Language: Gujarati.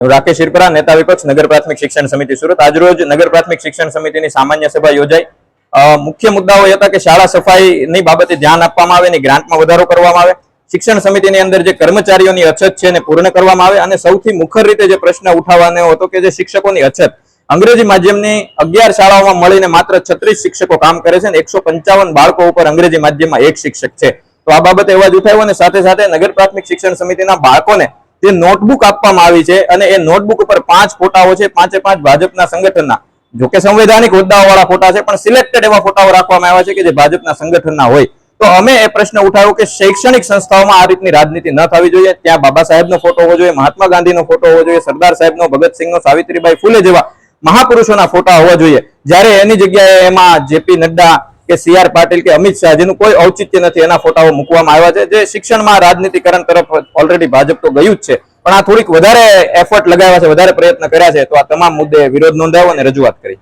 રાકેશ હિરપરા, નેતા વિપક્ષ, નગર પ્રાથમિક શિક્ષણ સમિતિ સુરત। આજરોજ નગર પ્રાથમિક શિક્ષણ સમિતિની સામાન્ય સભા યોજાઈ। મુખ્ય મુદ્દાઓ હતા કે શાળા સફાઈની બાબતે ધ્યાન આપવામાં આવે, એની ગ્રાન્ટમાં વધારો કરવામાં આવે, શિક્ષણ સમિતિની અંદર જે કર્મચારીઓની અછત છે એને પૂર્ણ કરવામાં આવે, અને સૌથી મુખર રીતે જે પ્રશ્ન ઉઠાવવાનો હતો કે જે શિક્ષકોની અછત, અંગ્રેજી માધ્યમની 11 શાળાઓમાં મળીને માત્ર 36 શિક્ષકો કામ કરે છે અને 155 બાળકો ઉપર અંગ્રેજી માધ્યમમાં એક શિક્ષક છે। તો આ બાબતે અવાજ ઉઠાવ્યો અને સાથે સાથે નગર પ્રાથમિક શિક્ષણ સમિતિના બાળકોને જે નોટબુક આપવામાં આવી છે અને એ નોટબુક ઉપર 5 ફોટાઓ છે, 5 ભાજપના સંગઠનના, જોકે સંવૈધાનિક હોદ્દાઓવાળા ફોટા છે, પણ સિલેક્ટેડ એવા ફોટાઓ રાખવામાં આવ્યા છે કે જે ભાજપના સંગઠનના હોય। તો અમે એ પ્રશ્ન ઉઠાવ્યો કે શૈક્ષણિક સંસ્થાઓમાં આ રીતની રાજનીતિ ન થવી જોઈએ। ત્યાં બાબા સાહેબનો ફોટો હોવો જોઈએ, મહાત્મા ગાંધીનો ફોટો હોવો જોઈએ, સરદાર સાહેબનો, ભગતસિંહનો, સાવિત્રીબાઈ ફૂલે જેવા મહાપુરુષોના ફોટા હોવા જોઈએ, જ્યારે એની જગ્યાએ એમાં જેપી નડ્ડા કે સીઆર પાટીલ કે અમિત શાહ, જેનું કોઈ ઔચિત્ય નથી, એના ફોટાઓ મૂકવામાં આવ્યા છે, જે શિક્ષણમાં રાજનીતિકરણ તરફ ઓલરેડી ભાજપ તો ગયું જ છે, પણ આ થોડીક વધારે એફર્ટ લગાવ્યા છે, વધારે પ્રયત્ન કર્યા છે। તો આ તમામ મુદ્દે વિરોધ નોંધાવ્યો અને રજૂઆત કરી।